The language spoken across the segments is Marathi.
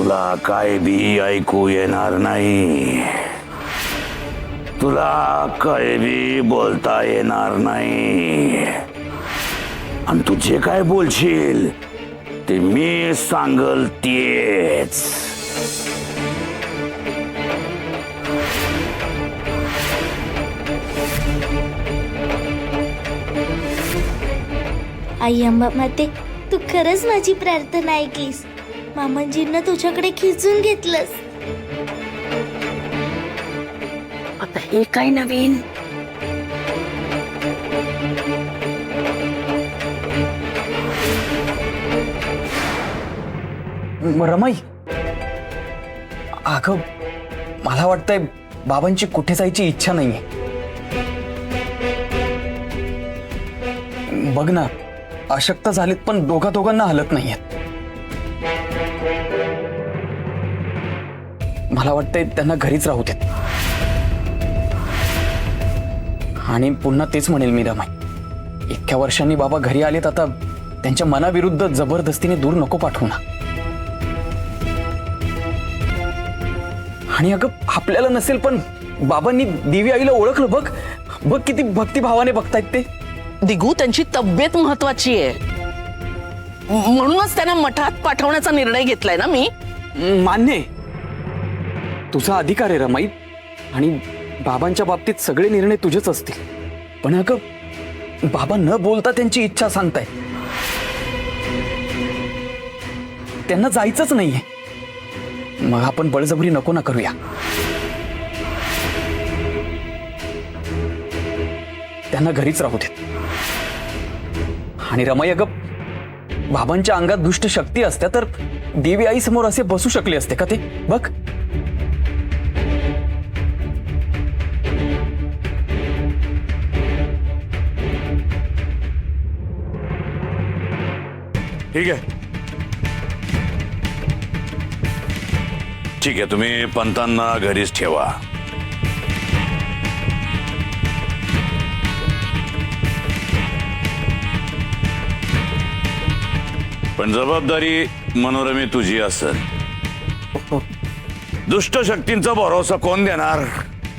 तुला काय बी ऐकू येणार नाही, तुला काय बी बोलता येणार नाही, आणि तू जे काय बोलशील ते मी सांगल तेच. आई अंबा माते, तू खरंच माझी प्रार्थना ऐकलीस. मामांजींना तुझ्याकडे खिचून घेतलंस. आता हे काय नवीन? रमाई, अगं मला वाटतंय बाबांची कुठे जायची इच्छा नाहीये. बघ ना, अशक्त झालीत पण दोघांना हलत नाहीयेत. मला वाटतंय त्यांना घरीच राहू देत. आणि पुन्हा तेच म्हणेल मी रमाई, इतक्या वर्षांनी बाबा घरी आलेत, आता त्यांच्या मनाविरुद्ध जबरदस्तीने दूर नको पाठवू ना. आणि अगं आपल्याला नसेल पण बाबांनी देवी आईला ओळखलं. बघ बघ किती भक्तिभावाने बघतायत ते. दिगू, त्यांची तब्येत महत्वाची आहे, म्हणूनच त्यांना मठात पाठवण्याचा निर्णय घेतलाय ना मी. मान्य आहे, तुझा अधिकार आहे रमाई, आणि बाबांच्या बाबतीत सगळे निर्णय तुझेच असतील. पण अगं बाबा न बोलता त्यांची इच्छा सांगताय, त्यांना जायचंच नाहीये. मग आपण बळजबरी नको ना करूया. त्यांना घरीच राहू देत. आणि रमाई, अगं बाबांच्या अंगात दुष्ट शक्ती असत्या तर देवी आई समोर असे बसू शकले असते का ते? बघ ठीक आहे, ठीक आहे, तुम्ही पंतांना घरीच ठेवा. पण जबाबदारी मनोरमे तुझी असेल. दुष्ट शक्तींचा भरोसा कोण देणार?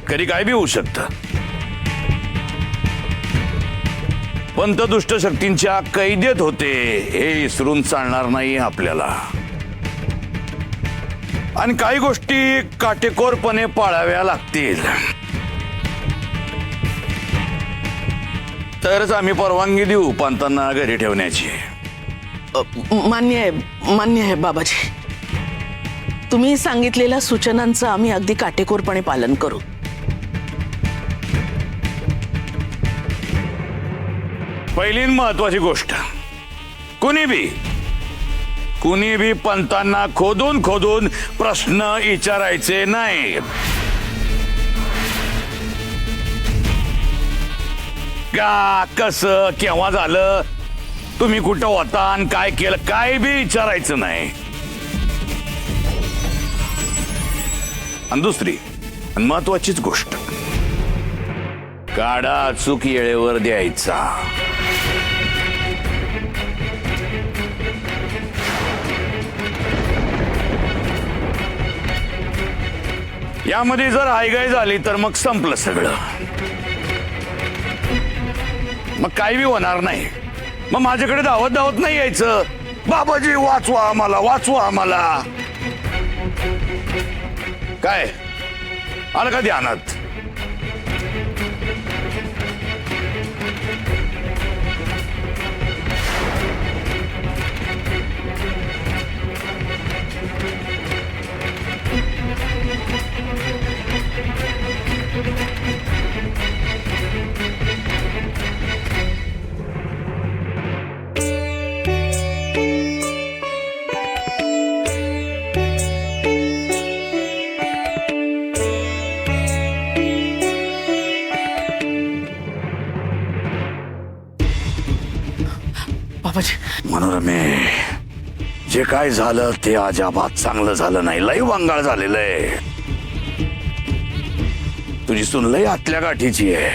कधी काय बी होऊ शकतं. पंत दुष्ट शक्तींच्या कैदेत होते हे विसरून चालणार नाही आपल्याला. आणि काही गोष्टी काटेकोरपणे पाळाव्या लागतील. तरच आम्ही परवानगी देऊ पंतांना घरी ठेवण्याची. मान्य आहे बाबाजी. तुम्ही सांगितलेल्या सूचनांचं आम्ही अगदी काटेकोरपणे पालन करू. पहिली महत्वाची गोष्ट, कुणी बी पंतांना खोदून प्रश्न विचारायचे नाही. का, कसं, केव्हा झालं, तुम्ही कुठं होता आणि काय केलं, काय बी विचारायचं नाही. आणि दुसरी आणि महत्वाचीच गोष्ट, काढा अचूक येळेवर द्यायचा. यामध्ये जर हायगाय झाली तर मग संपलं सगळं. मग काही बी होणार नाही. मग माझ्याकडे धावत नाही यायचं, बाबाजी वाचवा आम्हाला, वाचवा आम्हाला. काय आलं का ध्यानात? बाबाजी, मनोरमे, जे काय झालं ते अजाबात चांगलं झालं नाही. लय वांगाळ झालेलं आहे. तुझी सून लय आतल्या गाठीची आहे.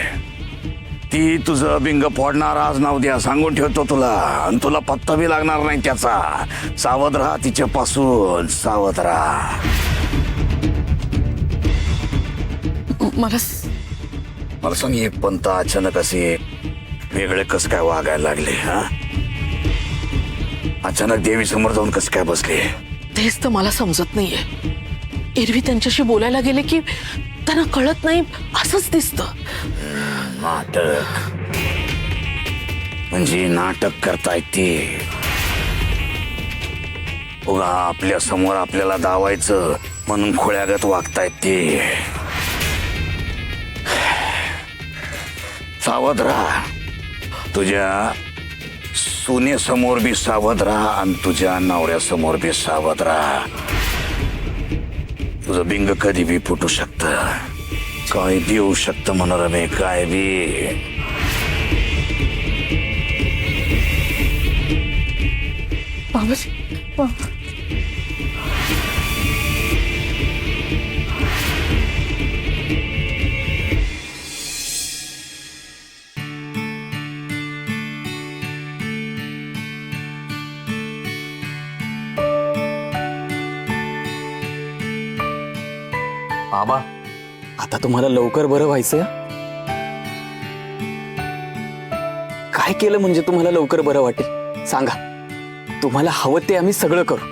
ती तुझं बिंग फोडणार आज ना उद्या, सांगून ठेवतो तुला. आणि तुला पत्ता बी लागणार नाही त्याचा. सावध राहा तिच्यापासून, सावध राहा. मला सांग, एक पंत अचानक असे वेगळे कस काय वागायला लागले? हा, अचानक देवी समोर जाऊन कस काय बसले? तेच तर मला समजत नाहीये. एरवी त्यांच्याशी बोलायला गेले की त्यांना कळत नाही असंच दिसतं. नाटक म्हणजे नाटक करतायत ते. उगा आपल्या समोर आपल्याला दावायचं म्हणून खोळ्यागत वागतायत ते. सावध राहा. तुझ्या सुनेसमोर बी सावध राहा आणि तुझ्या नवऱ्यासमोर बी सावध राहा. तुझं बिंग कधी बी फुटू शकतं, काय बी होऊ शकतं म्हणा मी, काय बी. बाबा, आता तुम्हाला लवकर बरं व्हायचं? काय केलं म्हणजे तुम्हाला लवकर बरं वाटेल? सांगा. तुम्हाला हवं ते आम्ही सगळं करू.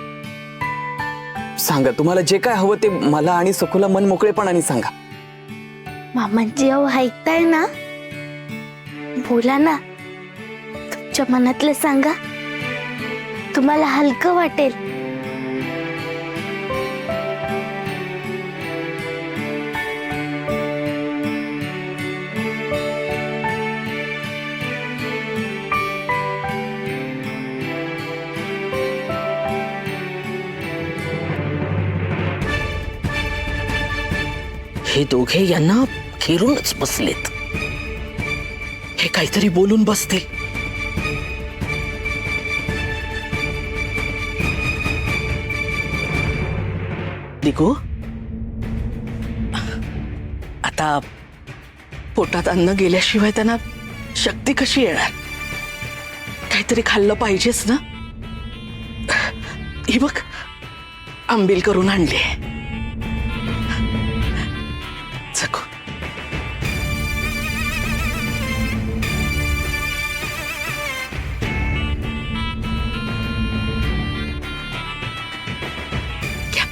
सांगा, तुम्हाला जे काय हवं ते मला आणि सखूला मन मोकळेपणाने सांगा. मामांजी अहो ऐकताय ना? बोला ना, तुमच्या मनातलं सांगा, तुम्हाला हलकं वाटेल. हे दोघे यांना घेरूनच बसलेत. हे काहीतरी बोलून बसतील. दिगू, आता पोटात अन्न गेल्याशिवाय त्यांना शक्ती कशी येणार? काहीतरी खाल्लं पाहिजेच ना. ही बघ, आंबील करून आणली. सखू, घ्या.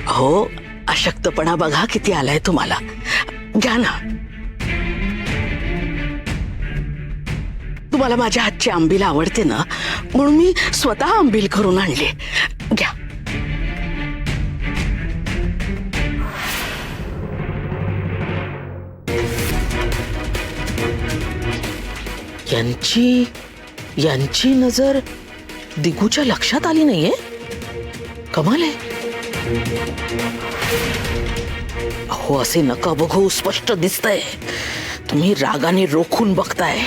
हो, अशक्तपणा बघा किती आलाय तुम्हाला. घ्या ना. तुम्हाला माझ्या हातची आंबील आवडते ना, म्हणून मी स्वतः आंबील करून आणली. घ्या. यांची नजर दिगूच्या लक्षात आली नाहीये. कमाल आहे. अहो, असे नका बघू, स्पष्ट दिसतंय. तुम्ही रागाने रोखून बघताय.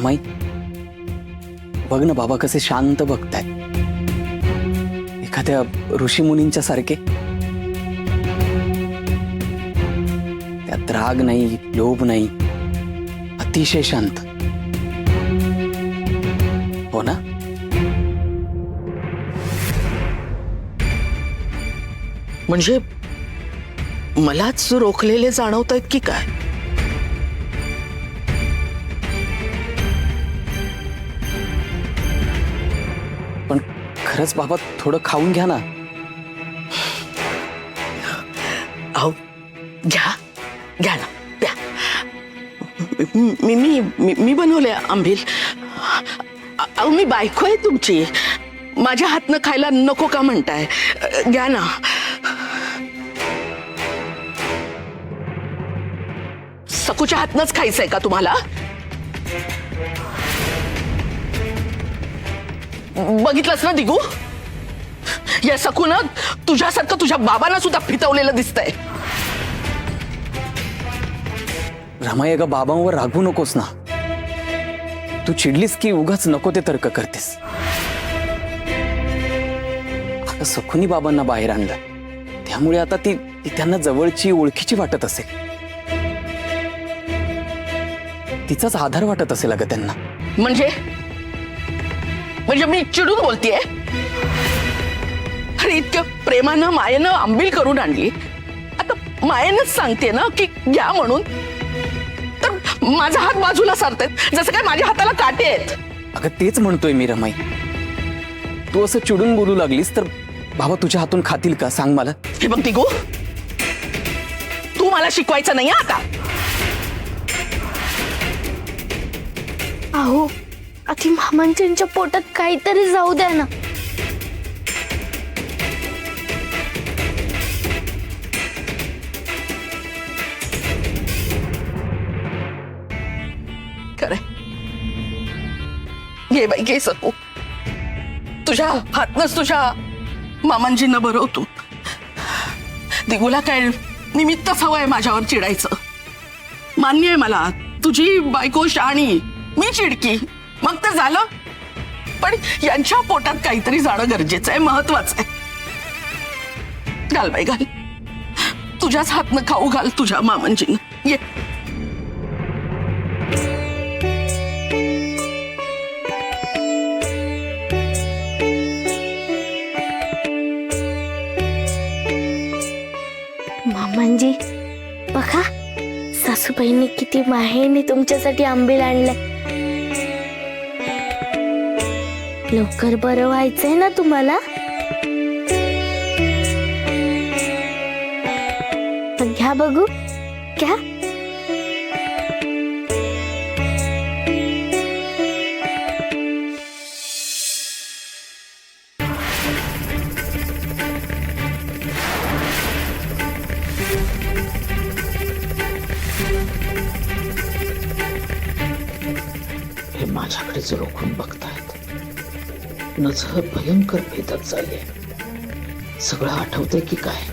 माहित, बघ ना बाबा कसे शांत बघतायत, एखाद्या ऋषीमुनींच्या सारखे. त्यात राग नाही, लोभ नाही, अतिशय शांत. हो ना? म्हणजे मलाच रोखलेले जाणवतायत की काय? पण खरंच बाबा, थोडं खाऊन घ्या ना. अहो, घ्या ना, प्या. मी बनवले आंबील. अहो, मी बायको आहे तुमची. माझ्या हातनं खायला नको का म्हणताय? घ्या ना. सकूच्या हातनंच खायचंय का तुम्हाला? बघितलंस ना दिगू, या सकून तुझ्यासारखं तुझ्या बाबांना सुद्धा फितवलेलं दिसतंय. रमाई, अगं बाबांवर रागवू नकोस ना. तू चिडलीस की उगाच नको ते तर्क करतेस. अगं सखुनी बाबांना बाहेर आणलं, त्यामुळे आता ती त्यांना जवळची ओळखीची वाटत असेल. तिचाच आधार वाटत असेल अगं त्यांना. म्हणजे मी चिडून बोलतेय? अरे इतक्या प्रेमानं मायेनं आंबील करून आणली, आता मायेनच सांगते ना की घ्या म्हणून, तर माझा हात बाजूला सारतायत जसं काय माझ्या हाताला काटे आहेत. अगं तेच म्हणतोय मी रमाई. तू असं चिडून बोलू लागलीस तर बाबा तुझ्या हातून खातील का सांग मला. हे बघ दिगू, तू मला शिकवायचं नाही आता. अहो आधी मामांच्या पोटात काहीतरी जाऊ द्या ना. खरंय, घे बाई घे सकू, तुझ्या हातनच तुझ्या मामांजींना बरव तू. दिगूला काय निमित्त हवंय माझ्यावर चिडायचं. मान्य आहे मला, तुझी बायको शहाणी, मी चिडकी, मग तर झालं. पण यांच्या पोटात काहीतरी जाणं गरजेचं आहे, महत्वाचं आहे. घाल बाई घाल, तुझ्याच हातनं खाऊ घाल तुझ्या मामांजींना. ये मामांजी बघा, सासूबाईंनी किती माहेने तुमच्यासाठी आंबील आणलंय. लवकर बरं व्हायचंय ना तुम्हाला. घ्या बघू, घ्या. हे माझ्याकडेच रोखून बघतायत. नजर भयंकर भेदत चालले. सगळं आठवतंय की काय?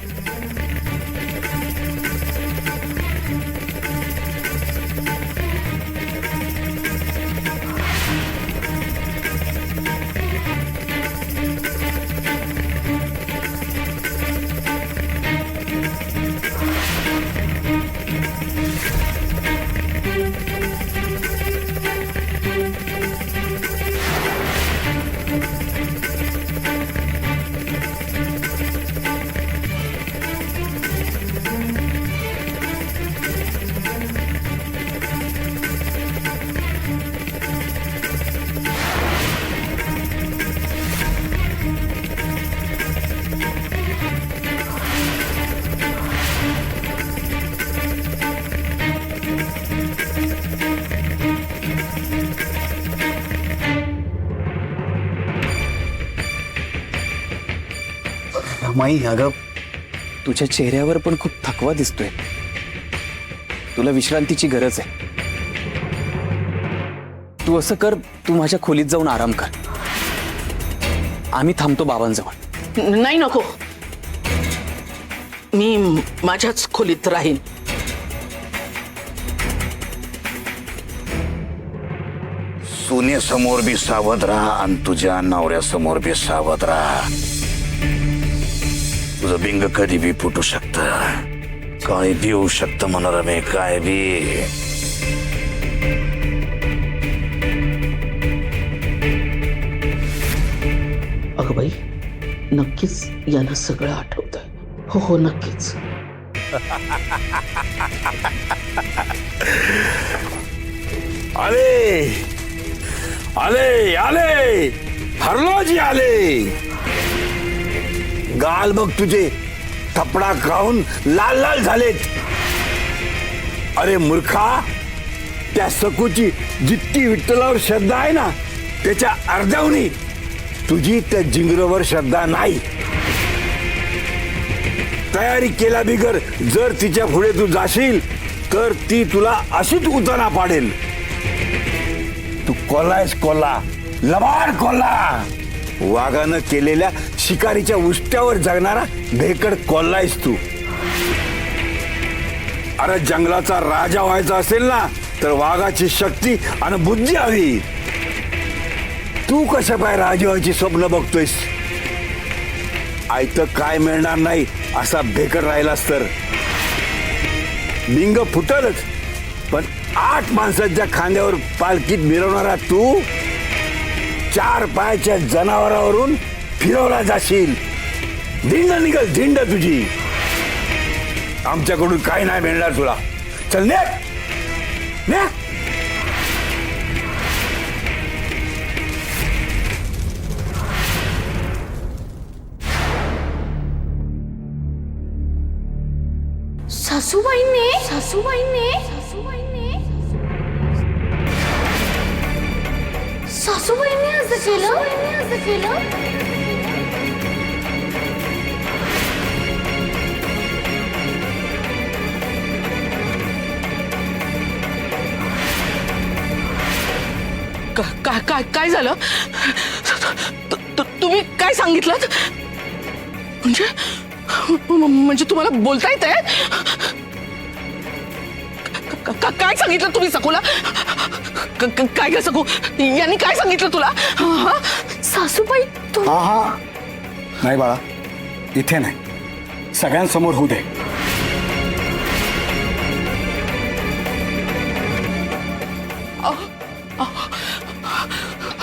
रमाई, अगं तुझ्या चेहऱ्यावर पण खूप थकवा दिसतोय. तुला विश्रांतीची गरज आहे. तू असं कर, तू माझ्या खोलीत जाऊन आराम कर. आम्ही थांबतो बाबांजवळ. नाही नको, मी माझ्याच खोलीत राहीन. सुनेसमोर बी सावध राहा आणि तुझ्या नवऱ्यासमोर बी सावध राहा. तुझं बिंग कधी बी फुटू शकतं, काय बी होऊ शकतं मनोरमे, काय बी. अगं बाई, नक्कीच याला सगळं आठवतंय. हो हो नक्कीच. आले आले आले, हरलोजी आले. गाल बघ तुझे थपडा खाऊन लाल लाल झालेत. अरे मूर्खा, त्या सकूची जितकी विठ्ठलावर श्रद्धा आहे ना, त्याच्या अर्ध्याहूनही तुझी त्या जिंगरावर श्रद्धा नाही. तयारी केला बिगर जर तिच्या पुढे तू जाशील तर ती तुला अशीच उताना पाडेल. तू कोल्हायस कोल्हा, लबाड कोल्हा. वाघानं केलेल्या शिकारीच्या उष्ट्यावर जगणारा भेकड कोल्हायस तू. अरे जंगलाचा राजा व्हायचा असेल ना तर वाघाची शक्ती आणि बुद्धी हवी. तू कसं पाय राजा व्हायची स्वप्न बघतोयस? आयतं काय मिळणार नाही असा बेकर राहिलास तर बिंग फुटलच. पण 8 माणसाच्या खांद्यावर पालखीत मिरवणारा तू 4 पायाच्या जनावरावरून फिरवला जाशील. धिंड निघल धिंड तुझी. आमच्याकडून काही नाही मिळणार तुला. चल ने सासूबाईंनी सासूबाईंनी सासूबाईंनी सासूबाईंनी असं केलं. काय झालं? तुम्ही काय सांगितलं? म्हणजे तुम्हाला बोलता येतंय? काय सांगितलं तुम्ही सखूला? काय ग सखू, यांनी काय सांगितलं तुला? सासूबाई तू हा नाही बाळा, इथे नाही, सगळ्यांसमोर होऊ दे.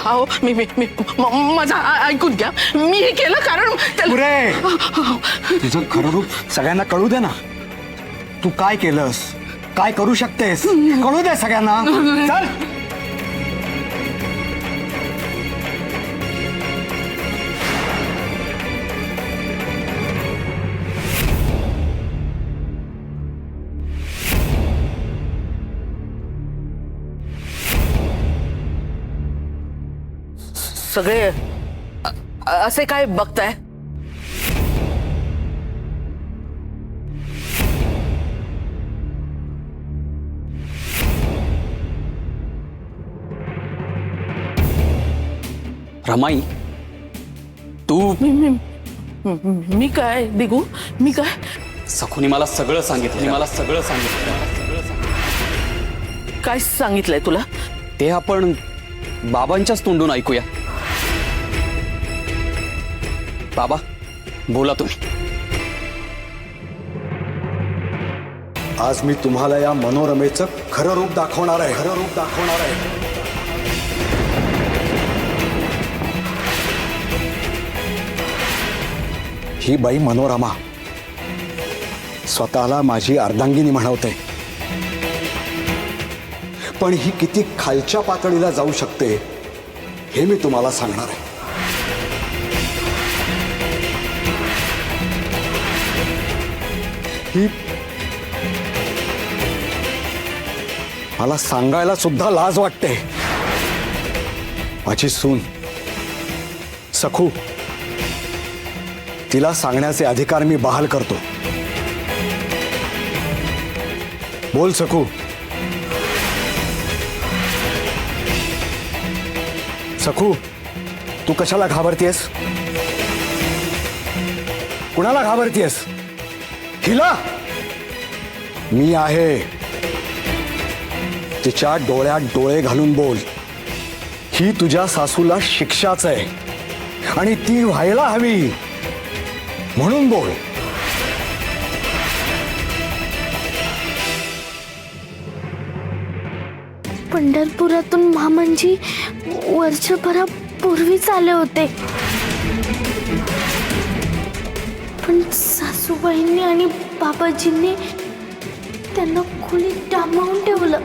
अहो मी माझा ऐकून घ्या. मी हे केलं कारण पुरे तुझं खरं रूप सगळ्यांना कळू दे ना. तू काय केलंस, काय करू शकतेस, कळू दे सगळ्यांना. चल. सगळे असे काय बघताय? रमाई, तू मी काय दिगू, मी काय? सखूनी मला सगळं सांगितलं. काय सांगितलंय तुला? ते आपण बाबांच्याच तोंडून ऐकूया. बाबा बोला तुम्ही. आज मी तुम्हाला या मनोरमेचं खरं रूप दाखवणार आहे. ही बाई मनोरमा स्वतःला माझी अर्धांगिनी म्हणवते, पण ही किती खालच्या पातळीला जाऊ शकते हे मी तुम्हाला सांगणार आहे. ही मला सांगायला सुद्धा लाज वाटते. माझी सून सखू, तिला सांगण्याचे अधिकार मी बहाल करतो. बोल सखू. सखू, तू कशाला घाबरतेस? कुणाला घाबरतेस? हिला. मी आहे. तिच्या डोळ्यात डोळे घालून बोल. ही तुझ्या सासूला शिक्षाच आहे आणि ती व्हायला हवी म्हणून बोल. पंढरपुरातून मामांजी वर्षभरापूर्वीच आले होते, पण सासूबाईंनी आणि बाबाजींनी त्यांना खोलीत डांबावून ठेवलं.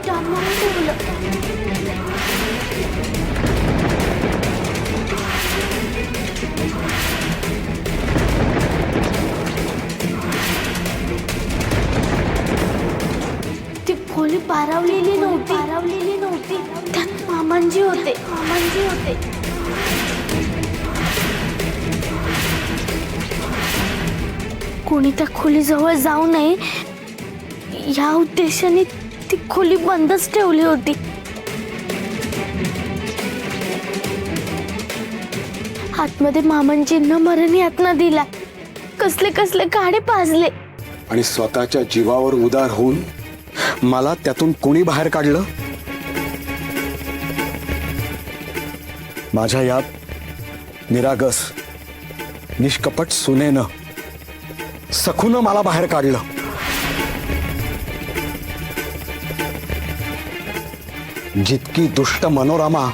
ती खोली पारावलेली नव्हती. त्यात मामांजी होते. कोणी त्या खोलीजवळ जाऊ नये या उद्देशाने ती खोली बंदच ठेवली होती. आतमध्ये मामांजींना मरण यातना दिला. कसले काढे पाजले आणि स्वतःच्या जीवावर उदार होऊन मला त्यातून कोणी बाहेर काढलं? माझ्या या निरागस निष्कपट सुनेनं, सखूनं मला बाहेर काढलं. जितकी दुष्ट मनोरमा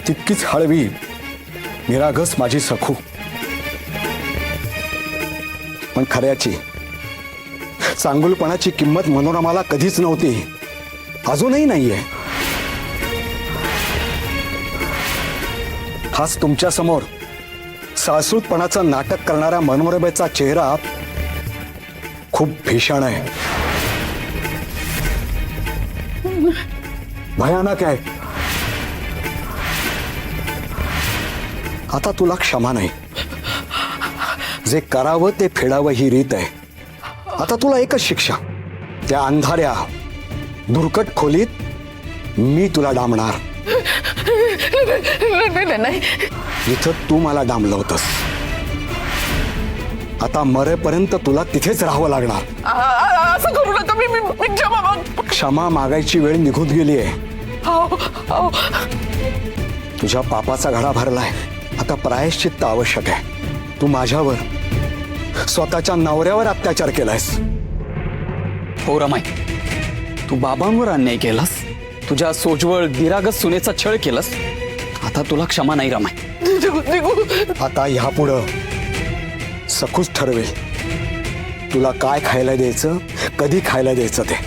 तितकीच हळवी निरागस माझी सखू. पण खऱ्याची चांगुलपणाची किंमत मनोरमाला कधीच नव्हती, अजूनही नाहीये. हाच तुमच्या समोर सासूतपणाचं नाटक करणाऱ्या मनोरमेचा चेहरा खूप भीषण आहे, भयानक आहे. आता तुला क्षमा नाही. जे करावं ते फेडावं ही रीत आहे. आता तुला एकच शिक्षा, त्या अंधाऱ्या दुर्कट खोलीत मी तुला डांबणार, नाही. जिथं तू मला डांबलं होतंस. आता मरेपर्यंत तुला तिथेच राहावं लागणार. असं करू नका. मी क्षमा माग. क्षमा मागायची वेळ निघून गेली आहे. अहो, तुझ्या पापाचा घडा भरलाय. आता प्रायश्चित्त आवश्यक आहे. तू माझ्यावर, स्वतःच्या नवऱ्यावर अत्याचार केलायस. हो रमाई, तू बाबांवर अन्याय केलास, तुझ्या सोजवळ निरागस सुनेचा छळ केलास. आता तुला क्षमा नाही रमाई. आता ह्यापुढं सखूच ठरवेल तुला काय खायला द्यायचं, कधी खायला द्यायचं ते.